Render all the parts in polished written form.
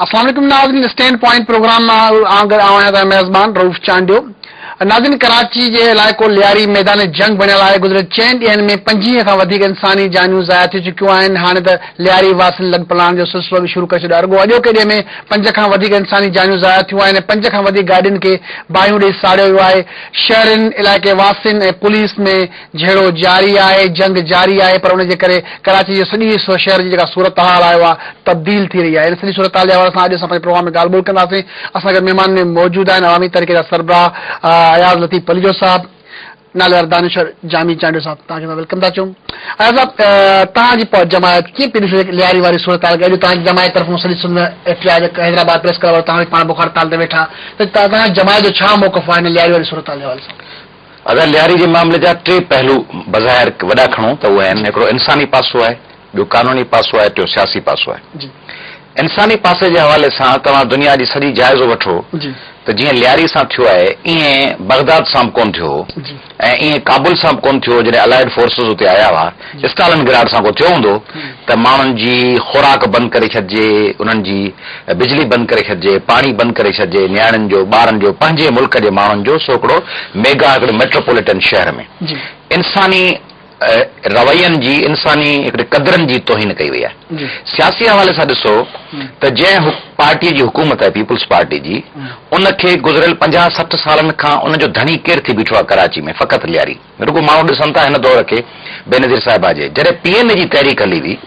अस्सलाम वालेकुम नाज़रीन, स्टैंड पॉइंट प्रोग्राम में मेज़बान रऊफ़ चांडियो। नाज़रीन, कराची जे इलाइक़ो लियारी मैदान जंग बनियल आहे। गुज़िरियल 4 ॾींहनि में 25 खां वधीक इंसानी जानियूं ज़ाया थी चुकियूं आहिनि। हाणे त लियारी वासियुनि लॻपलाइण जो सिलसिलो बि शुरू करे छॾियो आहे। रुॻो अॼोके ॾींहं में 5 खां वधीक इंसानी जानियूं ज़ाया थियूं आहिनि। 5 खां वधीक गाॾियुनि खे बाहियूं ॾेई साड़ियो वियो आहे। शहरनि इलाइक़े वासियुनि ऐं पुलिस में झेड़ो जारी आहे, जंग जारी आहे, पर उनजे करे कराची जे सॼी शहर जी जेका सूरत हाल आहे उहा तब्दील थी रही आहे। इन सॼी सूरत हाल जे हवाले सां अॼु असां पंहिंजे प्रोग्राम में ॻाल्हि ॿोल कंदासीं। असां गॾु महिमान में मौजूद आहिनि अवामी तरीक़े जा सरबराह अयाज़ लतीफ़ पलिजो साहब, नालेवार दानिशवर जामी चांडियो साहब, तव्हांखे मां वेलकम था चऊं। अयाज़ साहब, तव्हांजी जमायत कीअं पई ॾिसे लियारी वारी सूरत हाल? अॼु तव्हांजी जमायत तरफ़ां सॼी सिंध एहतिजाज हैदराबाद प्रेस क्लब तव्हां पाण बुख हड़ताल ते वेठा, त तव्हांजी जमायत जो छा मौक़िफ़ आहे लियारी वारी सूरत हाल जे हवाले सां? अगरि लियारी जे मामले जा 3 पहलू बज़ाहिर वॾा खणूं त उहे आहिनि। हिकिड़ो इंसानी पासो आहे, ॿियो कानूनी पासो आहे, टियों सियासी पासो आहे। इंसानी पासे जे हवाले सां तव्हां दुनिया जी सॼी जाइज़ो वठो त जीअं लियारी सां थियो आहे ईअं बगदाद सां बि कोन थियो ऐं ईअं काबुल सां बि कोन थियो जॾहिं अलाइड फोर्सिस उते आया हुआ। स्टालिनग्राड सां को थियो हूंदो त माण्हुनि जी खुराक बंदि करे छॾिजे, उन्हनि जी बिजली बंदि करे छॾिजे, पाणी बंदि करे छॾिजे, नियाणियुनि जो, ॿारनि जो, पंहिंजे मुल्क जे माण्हुनि जो हिकिड़ो मेगा हिकिड़े मेट्रोपोलिटन शहर में इंसानी रवैयनि जी, इंसानी हिकिड़े क़दरनि जी तोहीन कई वई आहे। सियासी हवाले सां ॾिसो त जंहिं पार्टीअ जी हुकूमत आहे पीपुल्स पार्टी जी, उनखे गुज़िरियल 50-60 सालनि खां उनजो धणी केरु थी बीठो आहे कराची में? फ़क़ति लियारी। रुॻो माण्हू ॾिसनि था हिन दौर खे बेनज़ीर साहिबा जे जॾहिं PN जी तहरीक हली हुई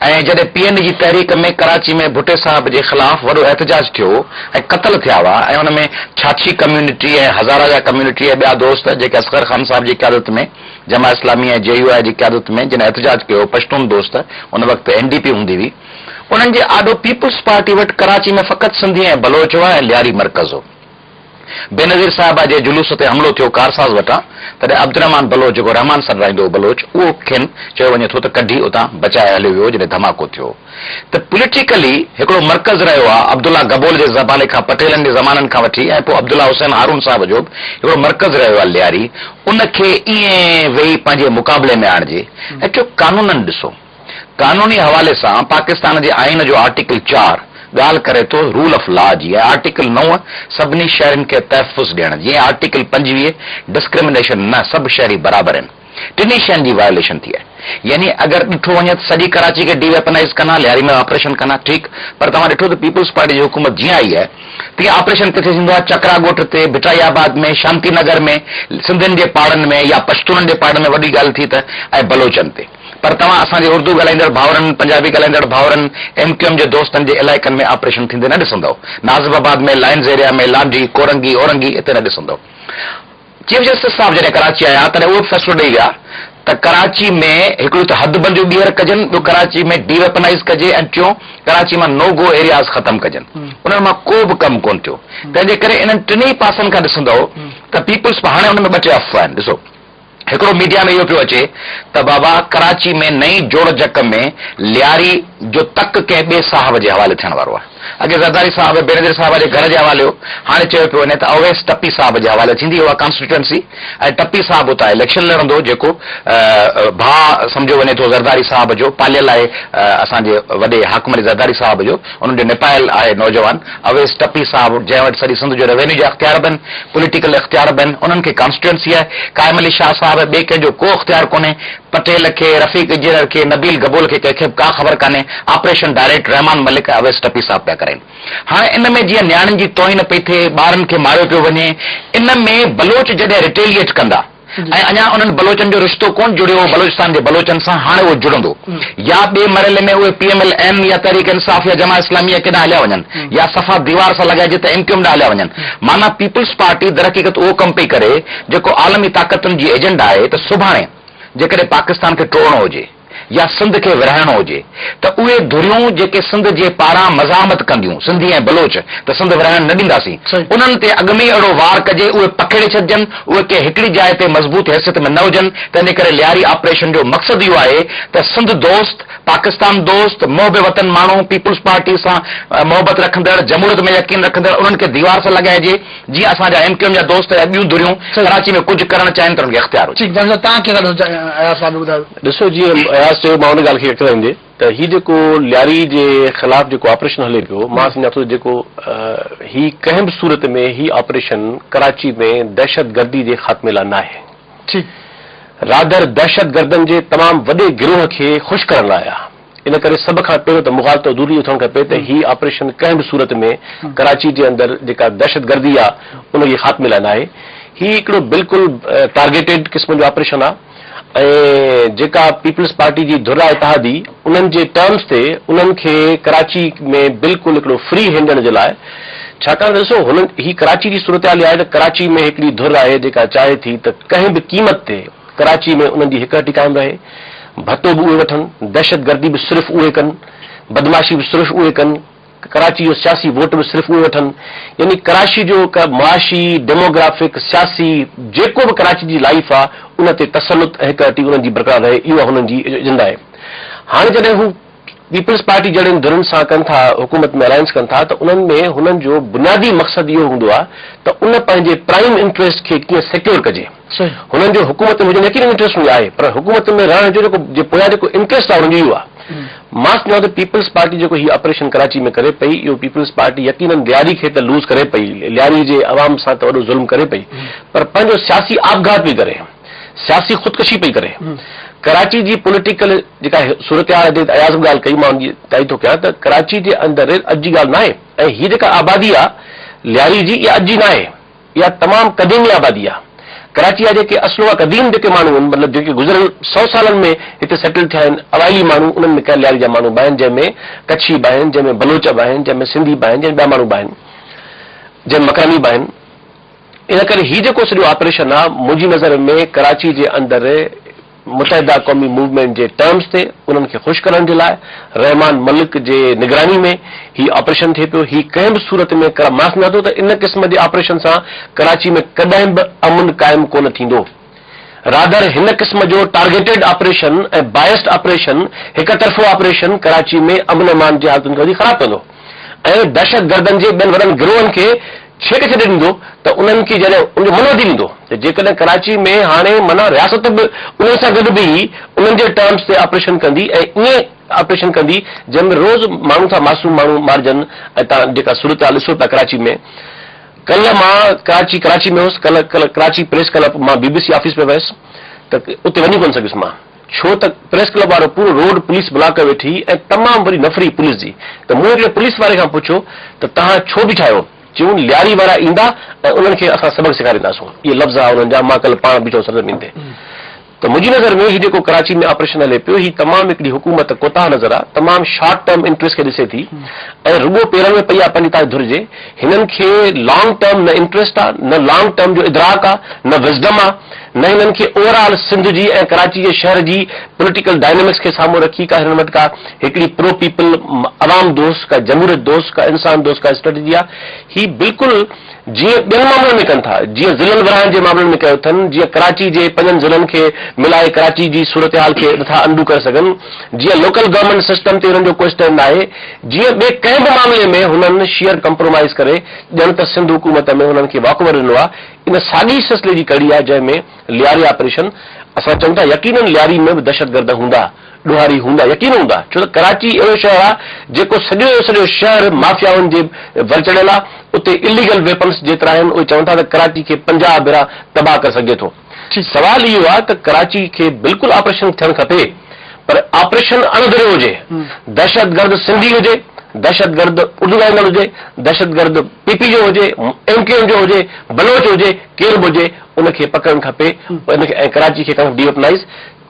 ऐं जॾहिं PN जी तहरीक में कराची में भुट्टे साहब जे ख़िलाफ़ वॾो एहतजाज थियो ऐं क़त्ल थिया हुआ ऐं हुन में छाछी कम्यूनिटी ऐं हज़ारा जा कम्यूनिटी ऐं ॿिया दोस्त जेके असगर ख़ान साहब जी क़यादत में, जमा इस्लामी ऐं JUI जी क़यादत में जिन एहतजाज कयो, पश्तून दोस्त, उन वक़्तु NDP हूंदी हुई, उन्हनि जे आॾो पीपुल्स पार्टी वटि कराची में फ़क़ति सिंधी ऐं बलोच हुआ ऐं लियारी मर्कज़ हो। बेनज़ीर साहिबा जे जुलूस ते हमिलो थियो कारसाज़ वटां, तॾहिं अब्दुर्रहमान बलोच जेको रहमान सां रहंदो बलोच, उहो खेनि चयो वञे थो त कढी उतां बचाए हलियो वियो जॾहिं धमाको थियो। त पोलिटिकली हिकिड़ो मर्कज़ रहियो आहे अब्दुल्ला गबोल जे ज़माने खां, पटेलनि जे ज़माननि खां वठी ऐं पोइ अब्दुल्ला हुसैन हारून साहिब जो हिकिड़ो मर्कज़ रहियो आहे लियारी। उनखे ईअं वेही पंहिंजे मुक़ाबले में आणिजे। ऐं चयो कानूननि ॾिसो, कानूनी हवाले सां पाकिस्तान जे आइन जो आर्टिकल 4 ॻाल्हि करे थो रूल ऑफ लॉ जी, ऐं आर्टिकल 9 सभिनी शहरनि खे तहफ़ुज़ ॾियण जी, ऐं आर्टिकल 25 डिस्क्रिमिनेशन न, सभु शहरी बराबरि आहिनि। टिनी शयुनि जी वायोलेशन थी आहे। यानी अगरि ॾिठो वञे त सॼी कराची खे डीवेपनाइज़ कना, लियारी में ऑपरेशन कना, ठीकु, पर तव्हां ॾिठो त पीपुल्स पार्टी जी हुकूमत जीअं आई आहे तीअं ऑपरेशन किथे थींदो आहे? चकरा ॻोठ ते, भिटाईआबाद में, शांति नगर में, सिंधियुनि जे पाड़नि में या पश्तूननि जे पाड़नि में वॾी ॻाल्हि थी त ऐं बलोचनि ते। पर तव्हां असांजे उर्दू ॻाल्हाईंदड़ भाउरनि, पंजाबी ॻाल्हाईंदड़ भाउरनि, MQM जे दोस्तनि जे इलाइक़नि में ऑपरेशन थींदे न ॾिसंदव। नाज़िबाबाद में, लाइन्स एरिया में, लांडी, कोरंगी, औरंगी हिते न ॾिसंदव। चीफ जस्टिस साहब जॾहिं कराची आया तॾहिं उहो फ़ैसिलो ॾेई विया त कराची में हिकिड़ियूं त हदबंदियूं ॿीहर कजनि, ॿियो कराची में डीवेपनाइज़ कजे, ऐं टियों कराची मां नो गो एरियाज़ ख़तमु कजनि। उन्हनि मां को बि कमु कोन थियो। तंहिंजे करे इन्हनि टिनी पासनि खां ॾिसंदव त पीपुल्स हाणे हुन में 2 टे अफ़वाह आहिनि। ॾिसो, हिकिड़ो मीडिया में इहो पियो अचे त बाबा कराची में नई जोड़ जक में लियारी जो तक कंहिं ॿिए साहब जे हवाले थियण वारो आहे। अॻे ज़रदारी साहब बेनज़ीर साहिब जे घर जे हवाले हो, हाणे चयो पियो वञे त अवैस टप्पी साहब जे हवाले थींदी उहा कॉन्स्टिट्यूएंसी, ऐं टप्पी साहब उतां इलेक्शन लड़ंदो जेको भाउ सम्झो वञे थो ज़रदारी साहब जो, पालियल आहे असांजे वॾे हाकमरी ज़रदारी साहब जो, उन्हनि जो निपायल आहे नौजवान अवैस टप्पी साहब, जंहिं वटि सॼी सिंध जो रेवेन्यू जा इख्तियार बि आहिनि, पॉलिटिकल इख्तियार बि आहिनि, उन्हनि खे कॉन्स्टिट्यूएंसी आहे। कायम अली शाह साहब ॿिए कंहिंजो को इख्तियार कोन्हे, पटेल खे, रफ़ीक इंजीनियर खे, नबील गबोल खे, कंहिंखे का ख़बर कान्हे। ऑपरेशन डायरेक्ट रहमान मलिक ऐं अवैस टप्पी साहब पिया करनि। हाणे इन में जीअं नियाणियुनि जी तोहीन पई थिए, ॿारनि खे मारियो पियो वञे, इन में बलोच जॾहिं रिटेलिएट कंदा ऐं अञा उन्हनि बलोचनि जो रिश्तो कोन जुड़ियो हो बलोचिस्तान जे बलोचनि सां, हाणे उहो जुड़ंदो, या ॿिए मरहले में उहे PMLN या तहरीक इंसाफ़ या जमा इस्लामी केॾांहुं हलिया वञनि, या सफ़ा दीवार सां लॻाइजे त MQM ॾांहुं हलिया वञनि। माना पीपुल्स पार्टी दर हक़ीक़त उहो कमु पई करे जेको आलमी ताक़तुनि जी एजेंडा आहे त सुभाणे जेकॾहिं पाकिस्तान खे टोड़णो हुजे या सिंध खे विरहाइणो हुजे त उहे धुरियूं जेके सिंध जे पारां मज़ामत कंदियूं सिंधी ऐं बलोच त सिंध विरहाइण न ॾींदासीं, उन्हनि ते अॻु में अहिड़ो वार कजे, उहे पखेड़े छॾिजनि, उहे कंहिं हिकिड़ी जाइ ते मज़बूत हैसियत में न हुजनि। तंहिंजे करे लियारी ऑपरेशन जो मक़सदु इहो आहे त सिंध दोस्त, पाकिस्तान दोस्त, मोहब वतन माण्हू, पीपुल्स पार्टी सां मोहबत रखंदड़, जमहूरियत में यकीन रखंदड़, उन्हनि खे दीवार सां लॻाइजे, जीअं असांजा MQM जा दोस्त या ॿियूं धुरियूं कराची में कुझु करणु चाहिनि त उन्हनि खे इख्तियार हुजे। ॾिसो, जीअं अयाज़ चयो मां उन ॻाल्हि खे अचराईंदे त ही जेको लियारी जे ख़िलाफ़ जेको ऑपरेशन हले पियो, मां सम्झां थो जेको ही कंहिं बि सूरत में ही ऑपरेशन कराची में दहशतगर्दी जे ख़ात्मे लाइ न आहे, रादर दहशतगर्दनि जे तमामु वॾे गिरोह खे ख़ुशि करण लाइ आहे। इन करे सभ खां पहिरियों त मुखालतो दूरी थियणु खपे त ही ऑपरेशन कंहिं बि सूरत में कराची जे अंदरि जेका दहशतगर्दी आहे उनजे ख़ात्मे लाइ न आहे। ही हिकिड़ो बिल्कुलु टारगेटेड क़िस्म जो ऑपरेशन आहे ऐं जेका पीपल्स पार्टी जी धुर आहे इतिहादी, उन्हनि जे टर्म्स ते उन्हनि खे कराची में बिल्कुलु हिकिड़ो फ्री हिंजण जे लाइ, छाकाणि त ॾिसो हुननि ही कराची जी सूरत हाल आहे त कराची में हिकिड़ी धुर आहे जेका चाहे थी त कंहिं बि क़ीमत ते कराची में उन्हनि जी हिकहटी क़ाइमु रहे, भत्तो बि उहे वठनि, दहशतगर्दी बि सिर्फ़ु उहे कनि, बदमाशी बि सिर्फ़ु उहे कनि, कराची जो सियासी वोट बि सिर्फ़ु उहे वठनि। यानी कराची जो मुआशी, डेमोग्राफिक, सियासी जेको बि कराची जी लाइफ आहे उन ते तसलुत ऐं हिकहटी उन्हनि जी बरक़रार रहे, इहो हुननि जी एजेंडा आहे। हाणे जॾहिं हू पीपल्स पार्टी जहिड़नि धुरनि सां कनि था, हुकूमत में अलायंस कनि था, त उन्हनि में हुननि जो बुनियादी मक़सदु इहो हूंदो आहे त उन पंहिंजे प्राइम इंटरेस्ट खे कीअं सिक्योर कजे। हुननि जो हुकूमत में हुजनि यकीन इंटरेस्ट में आहे, पर हुकूमत में रहण जो जेको पोयां जेको इंटरेस्ट आहे हुनजो इहो आहे। मां सम्झां थो पीपल्स पार्टी जेको ही ऑपरेशन कराची में करे पई, इहो पीपल्स पार्टी यकीनन लियारी खे त लूज़ करे पई, लियारी जे अवाम सां त वॾो ज़ुल्म करे पई, पर पंहिंजो सियासी आपघात पई करे, सियासी ख़ुदकशी पई करे। कराची जी पॉलिटिकल जेका सूरत हाल ते अयाज़ ॻाल्हि कई, मां उनजी ताईद थो कयां त कराची जे अंदरि अॼु जी ॻाल्हि न आहे, ऐं हीअ जेका आबादी आहे लियारी जी, इहा अॼु जी न आहे, इहा तमामु क़दीमी आबादी आहे। कराची जा जेके असलो क़दीम जेके माण्हू आहिनि, मतिलबु जेके गुज़िरियल 100 सालनि में हिते सेटल थिया आहिनि, अवाइली माण्हू, उन्हनि में कंहिं लियारी जा माण्हू बि आहिनि, जंहिंमें कच्छी बि आहिनि, जंहिंमें बलोच बि आहिनि, जंहिंमें सिंधी बि आहिनि, जंहिंमें ॿिया माण्हू बि आहिनि, जंहिंमें मकानी बि आहिनि। इन करे हीउ जेको सॼो ऑपरेशन आहे मुंहिंजी नज़र में कराची जे अंदरि मुतहदा क़ौमी मूवमेंट जे टर्म्स ते उन्हनि खे ख़ुशि करण जे लाइ रहमान मलिक जे निगरानी में ही ऑपरेशन थिए पियो। ही कंहिं बि सूरत में मां सम्झां थो त इन क़िस्म जे ऑपरेशन सां कराची में कॾहिं बि अमन क़ाइमु कोन थींदो। रादर हिन क़िस्म जो टारगेटेड ऑपरेशन ऐं बायस्ड ऑपरेशन, हिक तरफ़ो ऑपरेशन कराची में अमन अमान जी हालतुनि खे वधीक ख़राब कंदो ऐं दहशतगर्दनि जे ॿियनि वॾनि गिरोहनि खे छेक छॾे ॾींदो त उन्हनि खे जॾहिं उनजो मनो थी ॾींदो त जेकॾहिं कराची में हाणे माना रियासत बि उन्हनि सां गॾु बि उन्हनि जे टर्म्स ते ऑपरेशन कंदी ऐं ईअं ऑपरेशन कंदी जंहिंमें रोज़ माण्हू सां मासूम माण्हू मारिजनि। ऐं तव्हां जेका सूरत हाल ॾिसो था कराची में, कल्ह मां कराची में हुउसि, कल्ह कराची प्रेस क्लब, मां BBC ऑफिस में वियुसि त उते वञी कोन सघियुसि मां, छो त प्रेस क्लब वारो पूरो रोड पुलिस ब्लॉक वेठी ऐं तमामु वरी नफ़री पुलिस जी। त मूं हिकिड़े पुलिस वारे खां पुछियो त तव्हां छो बीठा आहियो? चयूं लियारी वारा ईंदा ऐं उन्हनि खे असां सबक़ सेखारींदासूं, इहे लफ़्ज़ आहे उन्हनि जा। मां कल्ह पाण बीठो सरज़मीन ते। त मुंहिंजी नज़र में हीउ जेको कराची में ऑपरेशन हले पियो, हीउ तमामु हिकिड़ी हुकूमत कोताह नज़र आहे, तमामु शॉर्ट टर्म इंटरेस्ट खे ॾिसे थी ऐं रुॻो पेरनि में पई आहे पंहिंजी ताईं धुर जे। हिननि खे लॉन्ग टर्म न इंटरेस्ट आहे, न लॉन्ग टर्म जो इदराक आहे, न विज़डम आहे, न हिननि खे ओवरऑल सिंध जी ऐं कराची जे शहर जी पॉलिटिकल डायनेमिक्स खे साम्हूं रखी का हिननि वटि का हिकिड़ी प्रो पीपल अवाम दोस्त, का जमहूरियत दोस्त, का इंसान दोस्त का स्ट्रेटेजी आहे। ही बिल्कुलु जीअं ॿियनि मामलनि में कनि था, जीअं ज़िलनि वराइण जे मामलनि में कयो अथनि, जीअं कराची जे 5 ज़िलनि खे मिलाए कराची जी सूरत हाल खे नथा अंडू करे सघनि, जीअं लोकल गवर्नमेंट सिस्टम ते हुननि जो कोई स्टैंड आहे, जीअं ॿिए कंहिं बि मामले में हुननि शेयर कंप्रोमाइज़ करे ॼण त सिंध हुकूमत में हुननि खे वाकवर ॾिनो आहे। इन साॻी सिलसिले जी कड़ी आहे जंहिंमें लियारी ऑपरेशन। असां चऊं था यकीनन लियारी में बि दहशतगर्द हूंदा, ॾोहारी हूंदा, यकीन हूंदा, छो त कराची अहिड़ो शहर आहे जेको सॼो शहर माफ़ियाउनि जे वरचड़ियल आहे। उते इलीगल वेपन्स जेतिरा आहिनि उहे चवनि था त कराची खे 50 भेरा तबाह करे सघे थो। सवाल इहो आहे त कराची खे बिल्कुलु ऑपरेशन थियणु खपे, पर ऑपरेशन अणधरियो हुजे, दहशतगर्द सिंधी हुजे, दहशतगर्द उर्दू ॻाल्हाईंदड़ हुजे, दहशतगर्द PP जो हुजे, MKM जो हुजे, बलोच हुजे, केर बि हुजे, उनखे पकड़णु खपे ऐं कराची खे डीवेपनाइज़,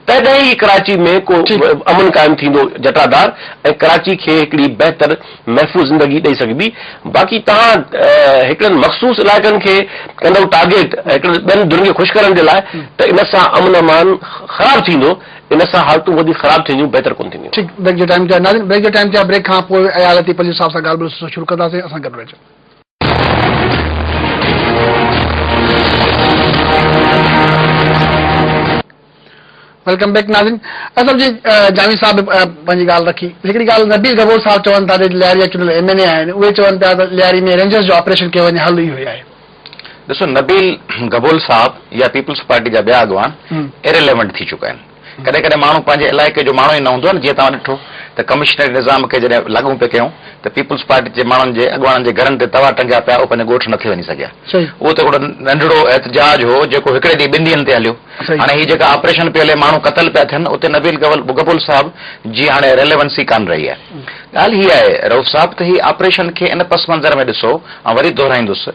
तॾहिं ई कराची में को अमन क़ाइमु थींदो जटादार ऐं कराची खे हिकिड़ी बहितर महफ़ूज़ ज़िंदगी ॾेई सघंदी। बाक़ी तव्हां हिकिड़नि मख़सूस इलाइक़नि खे कंदव टारगेट हिकिड़े ॿियनि धुरनि खे ख़ुशि करण जे लाइ, त इन सां अमन अमान ख़राबु थींदो, इन सां हालतूं वधीक ख़राबु थींदियूं, बहितर कोन थींदियूं। ठीकु, ब्रेक जो टाइम थियो आहे। ब्रेक जो टाइम थियो आहे, ब्रेक खां पोइ अयालती पली साहब सां ॻाल्हि शुरू कंदासीं। असां गॾु रहिजो। वेलकम बैक नाज़रीन। असल जी जामी साहब पंहिंजी ॻाल्हि रखी। हिकिड़ी ॻाल्हि नबील गबोर साहब चवनि था लियारी चुनियल MNA आहिनि, उहे चवनि पिया त लियारी में रेंजर्स जो ऑपरेशन कयो वञे, हल इहो आहे। ॾिसो, नबील गबोल साहब या पीपल्स पार्टी जा ॿिया अॻवान इरेलेवेंट थी चुका आहिनि। कॾहिं कॾहिं माण्हू पंहिंजे इलाइक़े जो माण्हू ई न हूंदो आहे न। जीअं तव्हां ॾिठो त कमिश्नरी निज़ाम खे जॾहिं लागू पिया कयूं त पीपुल्स पार्टी जे माण्हुनि जे अॻुवाणनि जे घरनि ते तवा टंगिया पिया, उहो पंहिंजे ॻोठ नथे वञी सघिया। उहो त हिकिड़ो नंढड़ो एहतजाज हो जेको हिकिड़े ॾींहुं 2 ॾींहंनि ते हलियो। हाणे हीअ जेका ऑपरेशन पियो हले, माण्हू क़तल पिया थियनि, उते नबील गफूर साहब जी हाणे रेलेवेंसी कान रही आहे। ॻाल्हि हीअ आहे रऊफ़ साहब त हीअ ऑपरेशन खे इन पस मंज़र में ॾिसो, ऐं वरी दोहिराईंदुसि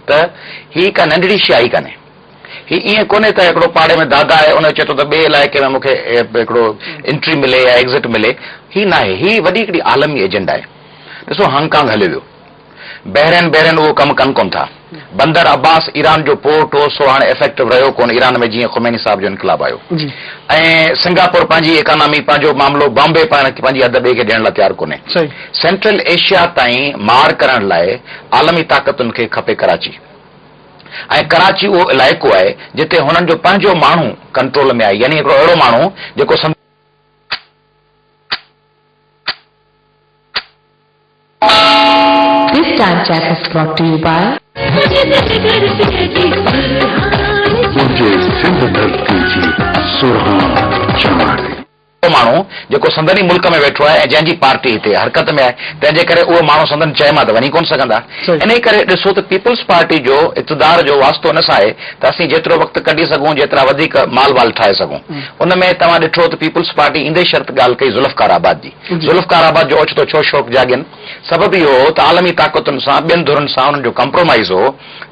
त हीअ का नंढड़ी शइ कान्हे। ही ईअं कोन्हे त हिकिड़ो पाड़े में दादा आहे, उन चए थो त ॿिए इलाइक़े में मूंखे हिकिड़ो एंट्री मिले या एग्ज़िट मिले। ही न आहे, ही वॾी हिकिड़ी आलमी एजेंडा आहे। ॾिसो हांगकांग हलियो वियो, बहरेन उहो कमु कनि कोन था। बंदर अब्बास ईरान जो पोर्ट हो, सो हाणे इफेक्टिव रहियो कोन ईरान में, जीअं ख़ुमैनी साहब जो इनकलाब आयो। ऐं सिंगापुर पंहिंजी इकोनॉमी, पंहिंजो मामिलो, बॉम्बे पंहिंजी हद ॿिए खे ॾियण लाइ तयारु कोन्हे। सेंट्रल एशिया ताईं मार करण लाइ आलमी ताक़तुनि खे खपे कराची, ऐं कराची उहो इलाइक़ो आहे जिते हुननि जो पंहिंजो माण्हू कंट्रोल में आहे, यानी हिकिड़ो अहिड़ो माण्हू जेको This time check is brought to you by माण्हू जेको संदनी मुल्क में वेठो आहे ऐं जंहिंजी पार्टी हिते हरकत में आहे, तंहिंजे करे उहो माण्हू संदन चए मां त वञी कोन सघंदा। इन करे ॾिसो त पीपुल्स पार्टी जो इक़्तिदार जो वास्तो हिन सां आहे त असीं जेतिरो वक़्तु कढी सघूं, जेतिरा वधीक माल वाल ठाहे सघूं। उन में तव्हां ॾिठो त पीपुल्स पार्टी ईंदे शर्त ॻाल्हि कई ज़ुल्फ़कार आबाद जी। ज़ुल्फ़कार आबाद जो ओचितो छो शौक़ जाॻियनि, सबबु इहो हो त आलमी ताक़तुनि सां ॿियनि धुरनि सां हुननि जो कंप्रोमाइज़ हो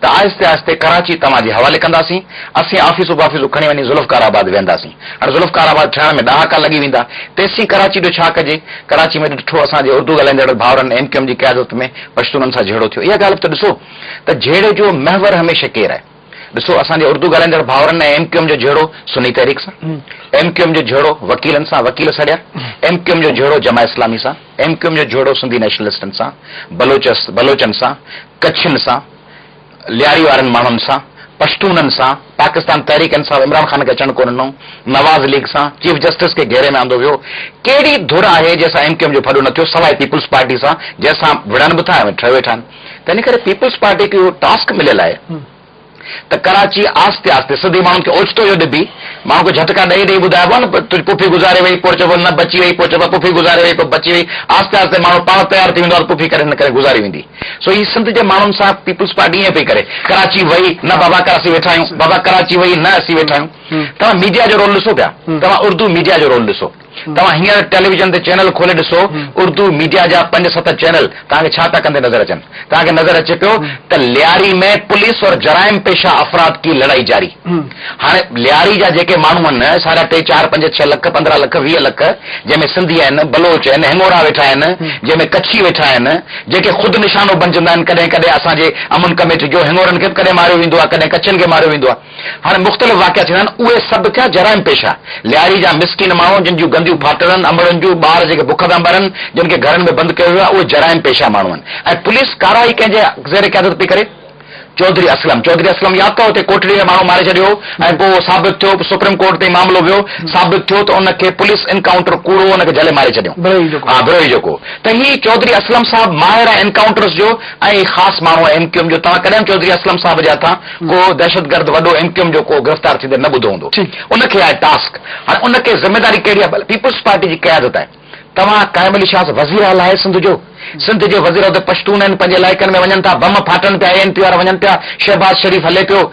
त आहिस्ते आहिस्ते कराची तव्हांजे हवाले कंदासीं, असीं ऑफिसूं खणी वञी ज़ुल्फ़कार आबाद वेंदासीं। हाणे ज़ुल्फ़कार आबाद ठहण में ॾहाका लॻी वेंदा, तेसीं कराची जो छा कजे। कराची में ॾिठो असांजे उर्दू ॻाल्हाईंदड़ भाउरनि एमक्यूएम जी क़यादत में पश्तूननि सां झेड़ो थियो। इहा ॻाल्हि त ॾिसो त झेड़े जो महवर हमेशह केरु आहे। ॾिसो असांजे उर्दू ॻाल्हाईंदड़ भाउरनि ऐं एमक्यूएम जो झेड़ो सुन्नी तहरीक सां, एमक्यूएम जो झेड़ो वकीलनि सां, वकील सड़िया, एमक्यूएम जो झेड़ो जमा इस्लामी सां, एमक्यूएम जो झेड़ो सिंधी नेशनलिस्टनि सां, बलोचनि सां, कच्छनि सां, लियारी वारनि माण्हुनि सां, पश्तूननि सां, पाकिस्तान तहरीक इंसाफ इमरान ख़ान खे अचणु कोन ॾिनो, नवाज़ लीग सां, चीफ जस्टिस खे घेरे में आंदो वियो। कहिड़ी धुर आहे जंहिंसां एमक्यूएम जो फॾो न थियो, सवाइ पीपुल्स पार्टी सां, जंहिंसां विढ़नि बि था ऐं ठहे वेठा आहिनि। तंहिं करे पीपुल्स पार्टी खे इहो टास्क मिलियल आहे त कराची आस्ते आस्ते सिधी माण्हुनि खे ओचितो इहो ॾिबी, माण्हू खे झटका ॾेई ॿुधाइबो आहे न, तुंहिंजी पुफी गुज़ारे वई, पोइ चइबो न बची वई, पोइ चइबो पुफी गुज़ारे वई, पोइ बची वई। आस्ते आस्ते माण्हू पाण तयारु थी वेंदो आहे, पुफी करे न करे गुज़ारी वेंदी। सो ही सिंध जे माण्हुनि सां पीपुल्स पार्टी ईअं पई करे, कराची वई न बाबा कर असीं वेठा आहियूं, बाबा कराची वई न असीं वेठा आहियूं। तव्हां मीडिया जो रोल ॾिसो पिया, तव्हां उर्दू मीडिया जो रोल ॾिसो, तव्हां हींअर टेलीविजन ते चैनल खोले ॾिसो, उर्दू मीडिया जा 5-7 चैनल तव्हांखे छा था कंदे नज़र अचनि। तव्हांखे नज़र अचे पियो त लियारी में पुलिस और जराइम पेशा अफराद की लड़ाई जारी। हाणे लियारी जा जेके माण्हू आहिनि 3.5, 4, 5, 6 लख, 15 लख, 20 लख, जंहिंमें सिंधी आहिनि, बलोच आहिनि, हिंगोरा वेठा आहिनि, जंहिंमें कच्छी वेठा आहिनि, जेके ख़ुदि निशानो बणजंदा आहिनि। कॾहिं कॾहिं असांजे अमन कमेटी जो हिंगोरनि खे कॾहिं मारियो वेंदो आहे, कॾहिं कच्छनि खे मारियो वेंदो आहे। हाणे मुख़्तलिफ़ वाक़िया थींदा आहिनि, उहे सभु थिया जराइम पेशा। लियारी जा मिसकिन माण्हू जिन जूं गंदियूं फाटलनि, अमड़नि जूं, ॿार जेके बुख था मरनि, जिन खे घरनि में बंदि कयो वियो आहे, उहे जराइम पेशा माण्हू आहिनि। ऐं पुलिस काराई कंहिंजे ज़ेर क़यादत पई करे, चौधरी असलम यादि अथव, हुते कोटड़ी में माण्हू मारे छॾियो ऐं पोइ साबित थियो, सुप्रीम कोर्ट ताईं मामिलो वियो, साबित थियो त उनखे पुलिस इनकाउंटर कूड़ो उनखे झले मारे छॾियो, बिरोही जेको। त ही चौधरी असलम साहब माहिर आहे इनकाउंटर्स जो ऐं ख़ासि माण्हू आहे एमक्यूएम जो। तव्हां कॾहिं चौधरी असलम साहब जे हथां को दहशतगर्द वॾो एमक्यूएम जो को गिरफ़्तार थींदे न ॿुधो हूंदो। उनखे आहे टास्क। हाणे उनखे ज़िमेदारी कहिड़ी आहे? पीपुल्स पार्टी जी क़यादत आहे। तव्हां कायम अली शाह वज़ीर आला आहे सिंध जो, सिंध जे वज़ीर त पश्तून आहिनि, पंहिंजे इलाइक़नि में वञनि था, बम फाटनि पिया, ANP वारा वञनि पिया, शहबाज शरीफ़ हले पियो।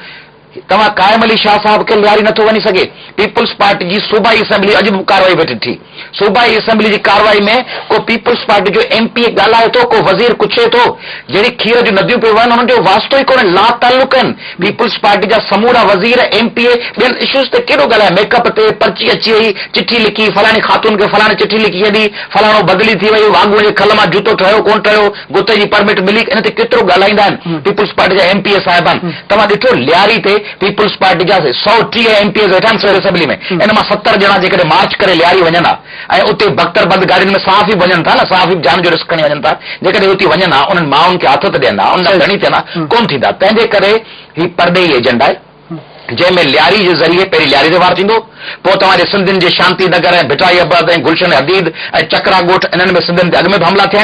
तव्हां कायम अली शाह साहब खे लियारी नथो वञी सघे। पीपुल्स पार्टी जी सूबाई असेंबली अॼु बि कार्रवाई वेठी थी, सूबाई असेंबली जी कार्रवाई में को पीपुल्स पार्टी जो MP ॻाल्हाए थो, को वज़ीर कुछे थो, जहिड़ी खीर जूं नदियूं पियूं वहनि, हुननि जो वास्तो ई कोन्हे, ला ताल्लुक आहिनि। पीपुल्स पार्टी जा समूरा वज़ीर MP ॿियनि इश्यूज़ ते केॾो ॻाल्हाए, मेकअप ते पर्ची अची वई, चिठी लिखी, फलाणी ख़ातून खे फलाणी चिठी लिखी छॾी, फलाणो बदिली थी वई, वाॻू जे खल मां जूतो ठहियो कोन ठहियो, गुते जी परमिट मिली, इन ते केतिरो ॻाल्हाईंदा आहिनि पीपुल्स पार्टी जा MP साहिबान। तव्हां ॾिठो लियारी ते पीपुल्स पार्टी जा 130 MP वेठा आहिनि सिविल असेंबली में, इन मां 70 ॼणा जेकॾहिं मार्च करे लियारी वञनि हा, ऐं उते बख़्तरबंद गाॾियुनि में साफ़ ई वञनि था न, साफ़ ई जान जो रिस्क खणी वञनि था, जेकॾहिं उते वञनि हा, उन्हनि माण्हुनि खे हथ त ॾियनि हा, उन घणी थियनि हा, कोन थींदा। तंहिंजे करे ही परदेही एजेंडा आहे, जंहिंमें लियारी जे ज़रिए पहिरीं लियारी ते वार थींदो, पोइ तव्हांजे सिंधियुनि जे शांति नगर ऐं भिटाई अबाद ऐं गुलशन हदीद ऐं चकरा ॻोठ, इन्हनि में सिंधियुनि ते अॻु में बि हमला थिया आहिनि।